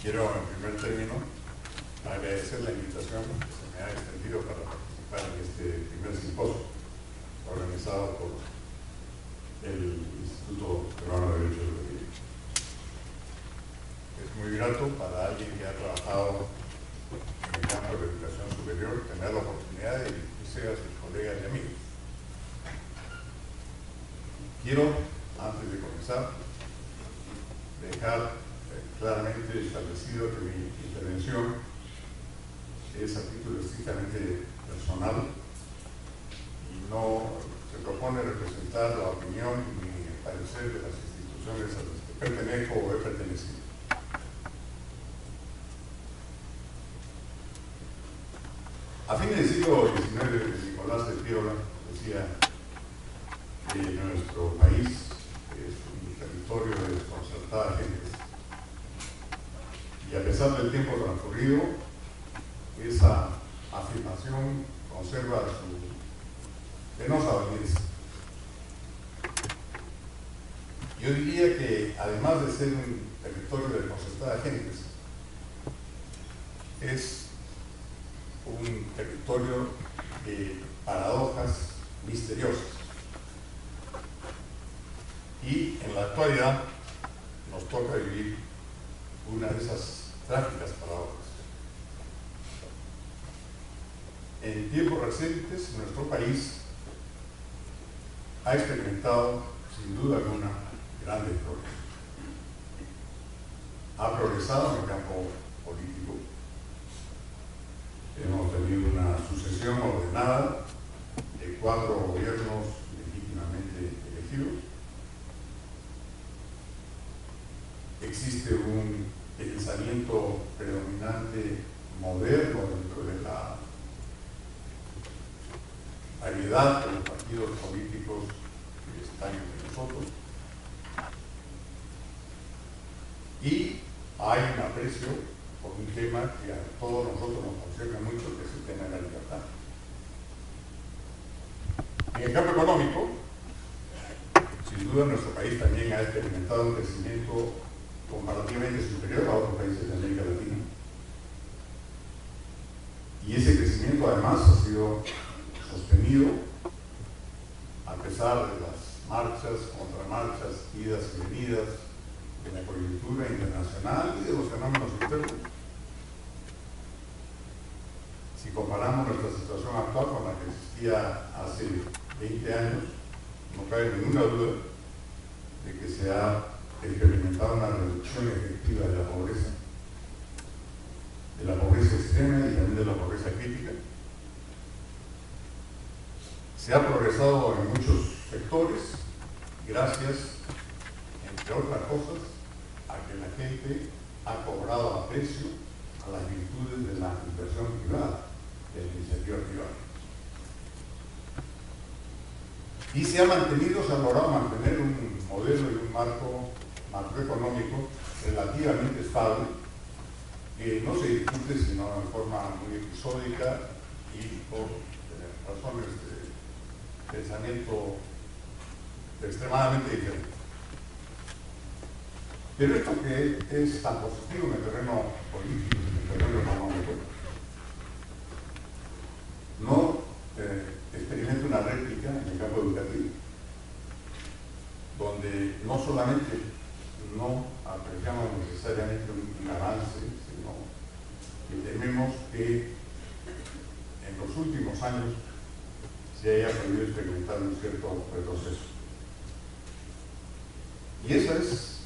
Quiero, en primer término, agradecer la invitación que se me ha extendido para participar en este primer simposio organizado por el Instituto Peruano de Derecho Educativo. Es muy grato para alguien que ha trabajado en el campo de la educación superior tener la oportunidad de dirigirse a sus colegas y amigos. Quiero, antes de comenzar, dejar claramente establecido que mi intervención es a título estrictamente personal y no se propone representar la opinión ni el parecer de las instituciones a las que pertenezco o he pertenecido. A fines del siglo XIX, Nicolás de Piola decía que nuestro país es un territorio de desconcertada gente. Y a pesar del tiempo transcurrido, esa afirmación conserva su penosa validez. Yo diría que, además de ser un territorio de desconcertada gentes, es un territorio de paradojas misteriosas. Y en la actualidad nos toca vivir una de esas trágicas paradojas. En tiempos recientes, nuestro país ha experimentado, sin duda alguna, grandes progresos. Ha progresado en el campo político. Hemos tenido una sucesión ordenada de 4 gobiernos legítimamente elegidos. Existe un pensamiento predominante moderno dentro de la variedad de los partidos políticos que están entre nosotros. Y hay un aprecio por un tema que a todos nosotros nos concierne mucho, que es el tema de la libertad. En el campo económico, sin duda nuestro país también ha experimentado un crecimiento comparativamente superior a otros países de América Latina. Y ese crecimiento además ha sido sostenido a pesar de las marchas, contramarchas, idas y venidas de la coyuntura internacional y de los fenómenos internos. Si comparamos nuestra situación actual con la que existía hace 20 años, no cabe ninguna duda de que se ha experimentado una reducción efectiva de la pobreza extrema y también de la pobreza crítica. Se ha progresado en muchos sectores gracias, entre otras cosas, a que la gente ha cobrado aprecio a las virtudes de la inversión privada, de la iniciativa privada. Y se ha logrado mantener un modelo y un marco macroeconómico relativamente estable, que no se discute sino en forma muy episódica y por razones de pensamiento extremadamente diferentes. Pero esto que es tan positivo en el terreno político, en el terreno económico, no experimenta una réplica en el campo educativo, donde no solamente no apreciamos necesariamente un avance, sino que tememos que en los últimos años se haya podido experimentar un cierto retroceso. Y esa es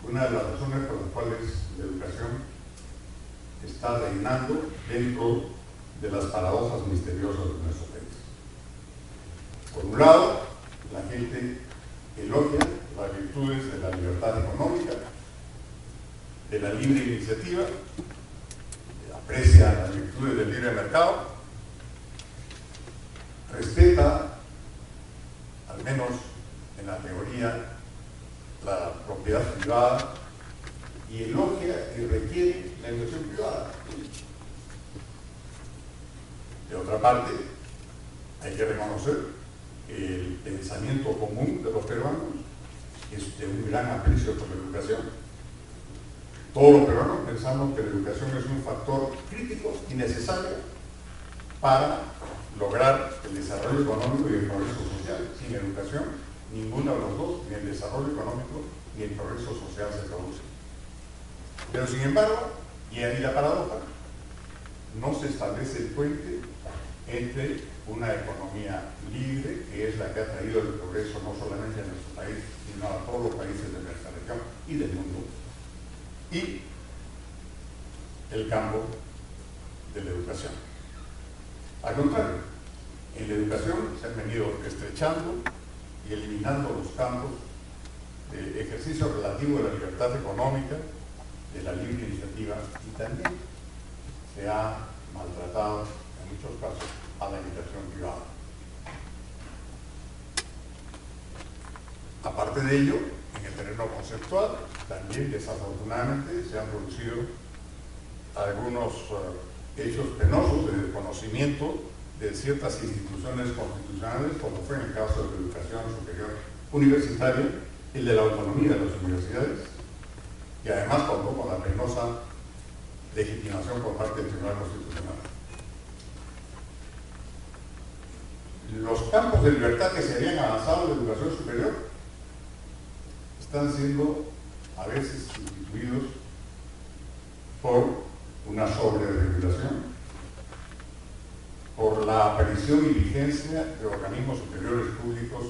una de las razones por las cuales la educación está reinando dentro de las paradojas misteriosas de nuestro país. Por un lado, la gente elogia las virtudes de la libertad económica, de la libre iniciativa, aprecia las virtudes del libre mercado, respeta, al menos en la teoría, la propiedad privada y elogia y requiere la inversión privada. De otra parte, hay que reconocer que el pensamiento común de los peruanos es de un gran aprecio por la educación. Todos los peruanos pensamos que la educación es un factor crítico y necesario para lograr el desarrollo económico y el progreso social. Sin educación, ninguno de los dos, ni el desarrollo económico ni el progreso social se produce. Pero sin embargo, y ahí la paradoja, no se establece el puente entre una economía libre, que es la que ha traído el progreso no solamente a nuestro país, sino a todos los países de nuestra región y del mundo, y el campo de la educación. Al contrario, en la educación se han venido estrechando y eliminando los campos de ejercicio relativo de la libertad económica, de la libre iniciativa, y también se ha maltratado en muchos casos a la inversión privada. Aparte de ello, en el terreno conceptual, también desafortunadamente se han producido algunos hechos penosos de desconocimiento de ciertas instituciones constitucionales, como fue en el caso de la educación superior universitaria, el de la autonomía de las universidades, y además contó con la penosa legitimación por parte del Tribunal Constitucional. Los campos de libertad que se habían avanzado en la educación superior están siendo a veces sustituidos por una sobreregulación, por la aparición y vigencia de organismos superiores públicos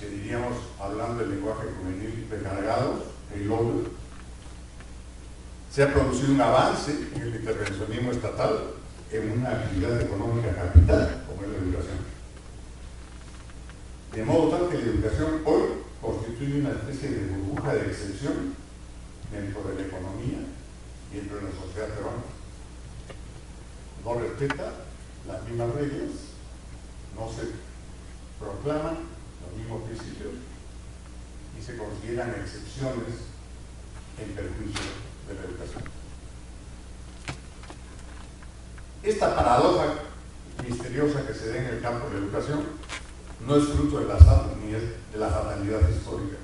que diríamos, hablando del lenguaje juvenil, recargados, payloaded. Se ha producido un avance en el intervencionismo estatal en una actividad económica capital como es la educación. De modo tal que la educación hoy constituye una especie de burbuja de excepción dentro de la economía y dentro de la sociedad peruana. No respeta las mismas reglas, no se proclaman los mismos principios y se consideran excepciones en perjuicio de la educación. Esta paradoja misteriosa que se da en el campo de la educación no es fruto del azar ni es de la fatalidad histórica.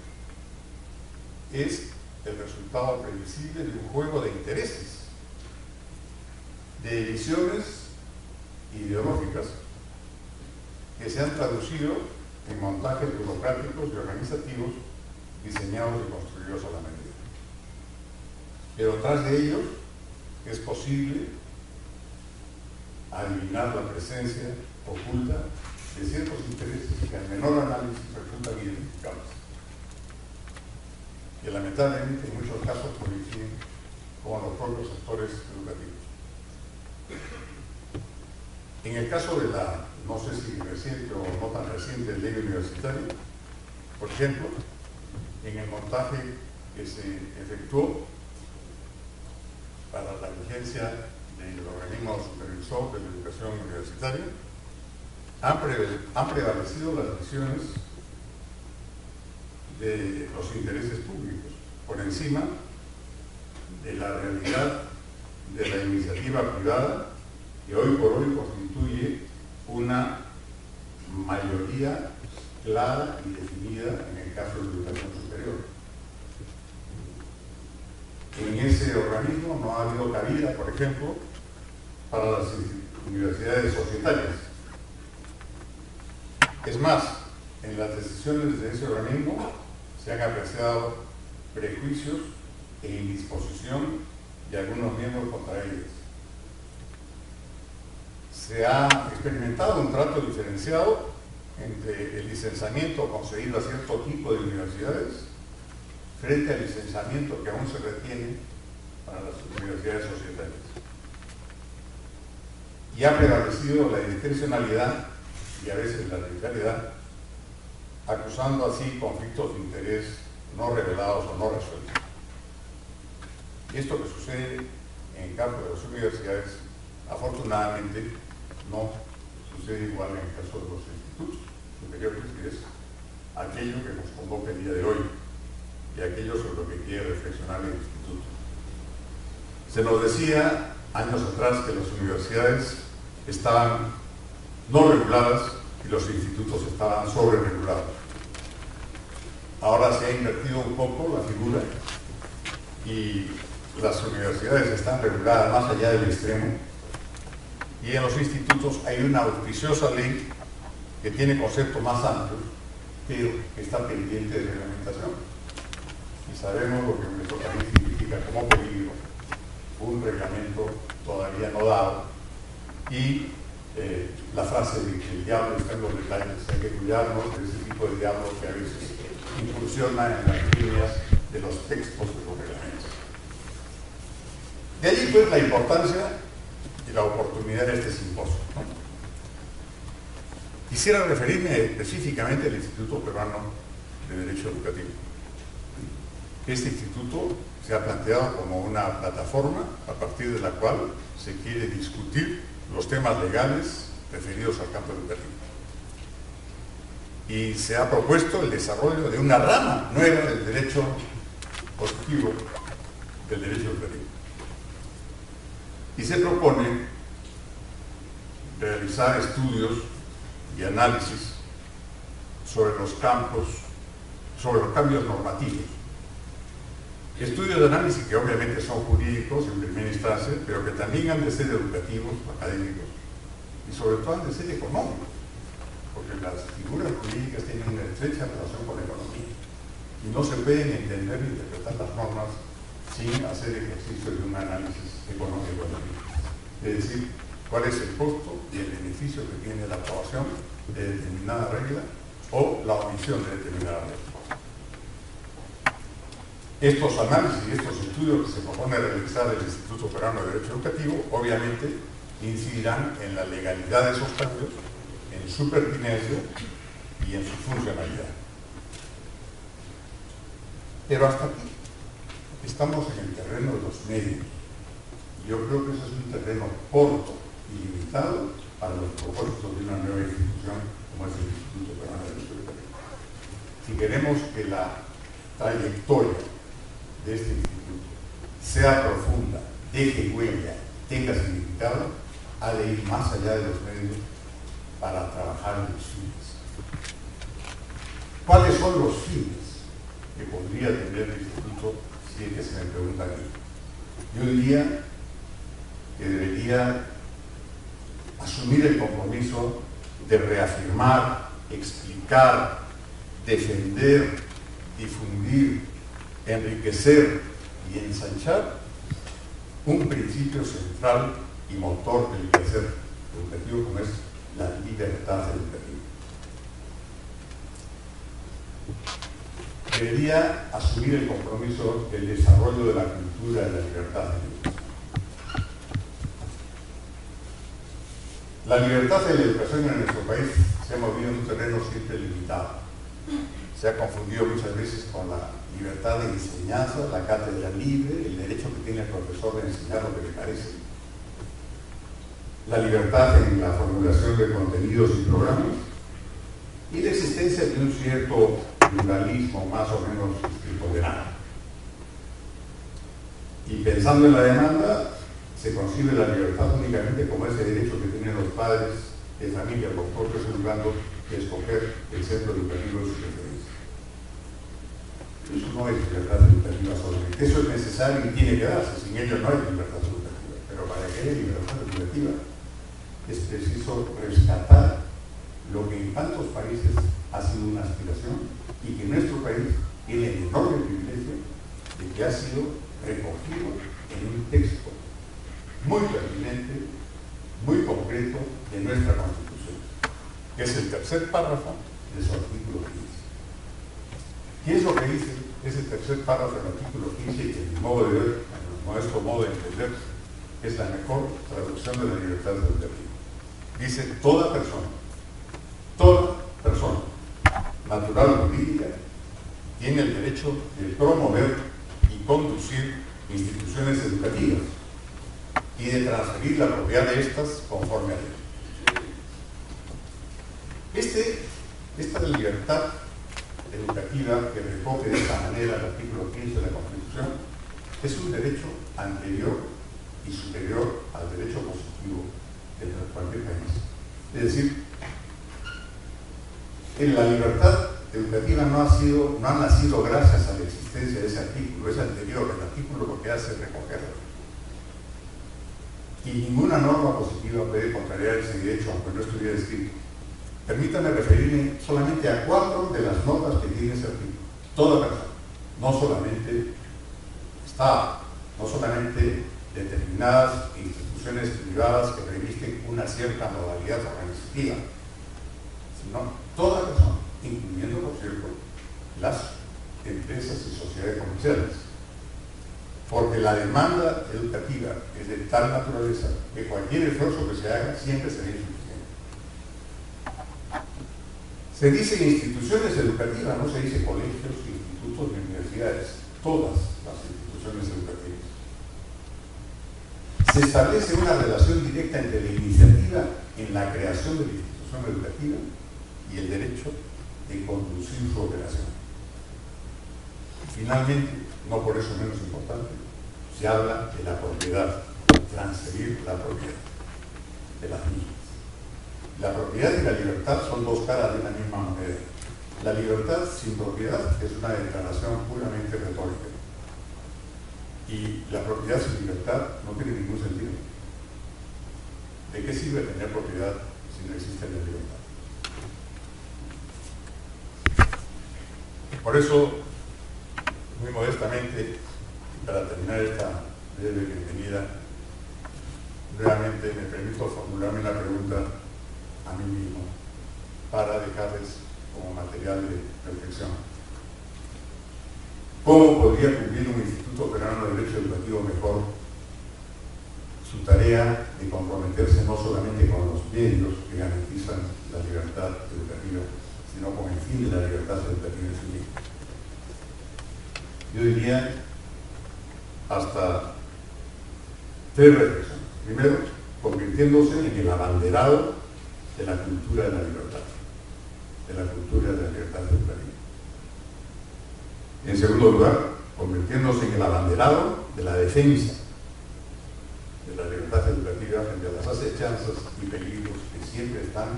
Es el resultado previsible de un juego de intereses, de visiones ideológicas que se han traducido en montajes burocráticos y organizativos diseñados y construidos a la medida. Pero tras de ellos es posible adivinar la presencia oculta de ciertos intereses que al menor análisis resultan identificables, que lamentablemente en muchos casos coinciden con los propios actores educativos. En el caso de la, no sé si reciente o no tan reciente, ley universitaria, por ejemplo, en el montaje que se efectuó para la vigencia del organismo supervisor de la educación universitaria, han prevalecido las visiones de los intereses públicos por encima de la realidad de la iniciativa privada, que hoy por hoy constituye una mayoría clara y definida en el caso de la educación superior. En ese organismo no ha habido cabida, por ejemplo, para las universidades societarias. Es más, en las decisiones de ese organismo se han apreciado prejuicios e indisposición de algunos miembros contra ellas. Se ha experimentado un trato diferenciado entre el licenciamiento concedido a cierto tipo de universidades frente al licenciamiento que aún se retiene para las universidades societarias. Y ha prevalecido la discrecionalidad y a veces la radicalidad, acusando así conflictos de interés no revelados o no resueltos. Y esto que sucede en el campo de las universidades, afortunadamente, no sucede igual en el caso de los institutos superiores, que es aquello que nos convoca el día de hoy y aquello sobre lo que quiere reflexionar el instituto. Se nos decía años atrás que las universidades estaban no reguladas y los institutos estaban sobre-regulados. Ahora se ha invertido un poco la figura y las universidades están reguladas más allá del extremo y en los institutos hay una auspiciosa ley que tiene conceptos más amplios, pero que está pendiente de reglamentación. Y sabemos lo que nuestro país significa como peligro un reglamento todavía no dado y la frase de que el diablo está en los detalles. Hay que cuidarnos de ese tipo de diablo que a veces incursiona en las líneas de los textos de los reglamentos. De allí pues la importancia y la oportunidad de este simposio, ¿no? Quisiera referirme específicamente al Instituto Peruano de Derecho Educativo. Este instituto se ha planteado como una plataforma a partir de la cual se quiere discutir los temas legales referidos al campo educativo. Y se ha propuesto el desarrollo de una rama nueva del derecho positivo, del derecho educativo. Y se propone realizar estudios y análisis sobre los cambios normativos. Estudios de análisis que obviamente son jurídicos en primera instancia, pero que también han de ser educativos, académicos, y sobre todo han de ser económicos, porque las figuras jurídicas tienen una estrecha relación con la economía, y no se pueden entender ni interpretar las normas sin hacer ejercicio de un análisis económico. Es decir, cuál es el costo y el beneficio que tiene la aprobación de determinada regla o la omisión de determinada regla. Estos análisis y estos estudios que se propone realizar el Instituto Peruano de Derecho Educativo obviamente incidirán en la legalidad de esos cambios, en su pertinencia y en su funcionalidad. Pero hasta aquí estamos en el terreno de los medios. Yo creo que ese es un terreno corto y limitado para los propósitos de una nueva institución como es el Instituto Peruano de Derecho Educativo. Si queremos que la trayectoria de este instituto sea profunda, deje huella, tenga significado, ha de ir más allá de los medios para trabajar en los fines. ¿Cuáles son los fines que podría tener el instituto si es que se me preguntan a mí? Yo diría que debería asumir el compromiso de reafirmar, explicar, defender, difundir, enriquecer y ensanchar un principio central y motor del quehacer educativo como es la libertad educativa. Debería asumir el compromiso del desarrollo de la cultura de la libertad educativa. La libertad de la educación en nuestro país se ha movido en un terreno siempre limitado. Se ha confundido muchas veces con la libertad de enseñanza, la cátedra libre, el derecho que tiene el profesor de enseñar lo que le parece, la libertad en la formulación de contenidos y programas y la existencia de un cierto pluralismo más o menos moderado. Y pensando en la demanda, se concibe la libertad únicamente como ese derecho que tienen los padres de familia por propio juzgando de escoger el centro educativo de su preferencia. Eso no es libertad educativa solamente. Eso es necesario y tiene que darse. Sin ello no hay libertad educativa. Pero para que haya libertad educativa es preciso rescatar lo que en tantos países ha sido una aspiración y que nuestro país tiene el enorme privilegio de que ha sido recogido en un texto muy pertinente, muy concreto de nuestra Constitución, que es el tercer párrafo de su artículo 15. ¿Qué es lo que dice ese tercer párrafo del artículo 15 que, en mi modo de ver, en nuestro modo de entender, es la mejor traducción de la libertad educativa? Dice: toda persona, natural o jurídica, tiene el derecho de promover y conducir instituciones educativas y de transferir la propiedad de estas conforme a ley. Esta libertad educativa que recoge de esta manera el artículo 15 de la Constitución es un derecho anterior y superior al derecho positivo de cualquier país. Es decir, en la libertad educativa no ha nacido gracias a la existencia de ese artículo, es anterior. El artículo lo que hace es recogerlo. Y ninguna norma positiva puede contrariar ese derecho, aunque no estuviera escrito. Permítanme referirme solamente a 4 de las notas que tiene ese artículo. Toda persona, no solamente Estado, no solamente determinadas instituciones privadas que revisten una cierta modalidad organizativa, sino toda persona, incluyendo, por cierto, las empresas y sociedades comerciales. Porque la demanda educativa es de tal naturaleza que cualquier esfuerzo que se haga siempre será insuficiente. Se dice instituciones educativas, no se dice colegios, institutos ni universidades, todas las instituciones educativas. Se establece una relación directa entre la iniciativa en la creación de la institución educativa y el derecho de conducir su operación. Finalmente, no por eso menos importante, se habla de la propiedad, transferir la propiedad de las mismas. La propiedad y la libertad son 2 caras de una misma moneda. La libertad sin propiedad es una declaración puramente retórica. Y la propiedad sin libertad no tiene ningún sentido. ¿De qué sirve tener propiedad si no existe la libertad? Por eso, muy modestamente, para terminar esta breve bienvenida, nuevamente me permito formularme una pregunta a mí mismo para dejarles como material de reflexión. ¿Cómo podría cumplir un Instituto Peruano de Derecho Educativo mejor su tarea de comprometerse no solamente con los medios que garantizan la libertad educativa, sino con el fin de la libertad educativa en sí misma? Yo diría hasta 3 reflexiones. Primero, convirtiéndose en el abanderado de la cultura de la libertad, de la cultura de la libertad educativa. En segundo lugar, convirtiéndose en el abanderado de la defensa de la libertad educativa frente a las acechanzas y peligros que siempre están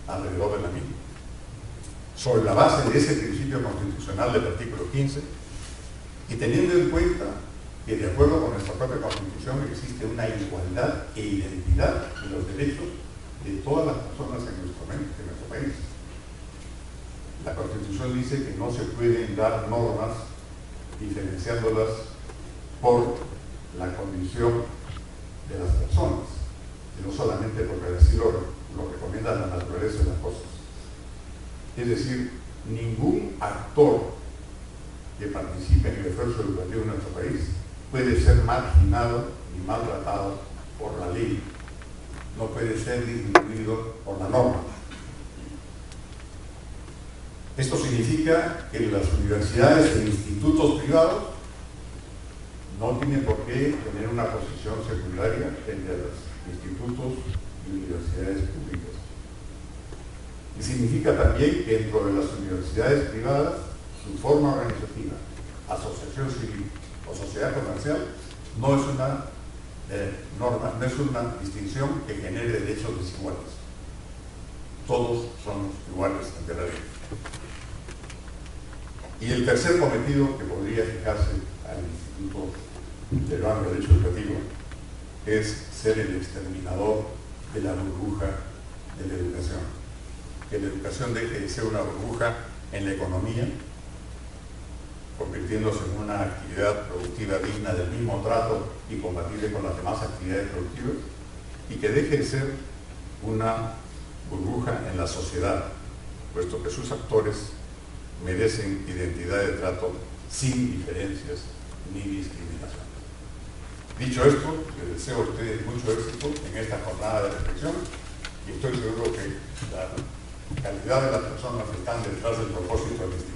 alrededor de la misma. Sobre la base de ese principio constitucional del artículo 15, y teniendo en cuenta que de acuerdo con nuestra propia Constitución existe una igualdad e identidad de los derechos de todas las personas en nuestro país. La Constitución dice que no se pueden dar normas diferenciándolas por la condición de las personas, sino solamente porque así lo recomienda la naturaleza de las cosas. Es decir, ningún actor que participe en el esfuerzo educativo en nuestro país puede ser marginado y maltratado por la ley, no puede ser disminuido por la norma. Esto significa que las universidades e institutos privados no tienen por qué tener una posición secundaria frente a los institutos y universidades públicas. Y significa también que dentro de las universidades privadas, su forma organizativa, asociación civil o sociedad comercial, no es una norma, no es una distinción que genere derechos desiguales. Todos somos iguales ante la ley. Y el tercer cometido que podría fijarse al Instituto Peruano de Derecho Educativo es ser el exterminador de la burbuja de la educación. Que la educación deje de ser una burbuja en la economía, convirtiéndose en una actividad productiva digna del mismo trato y compatible con las demás actividades productivas, y que deje de ser una burbuja en la sociedad, puesto que sus actores merecen identidad de trato sin diferencias ni discriminación. Dicho esto, les deseo a ustedes mucho éxito en esta jornada de reflexión y estoy seguro que la calidad de las personas que están detrás del propósito del Instituto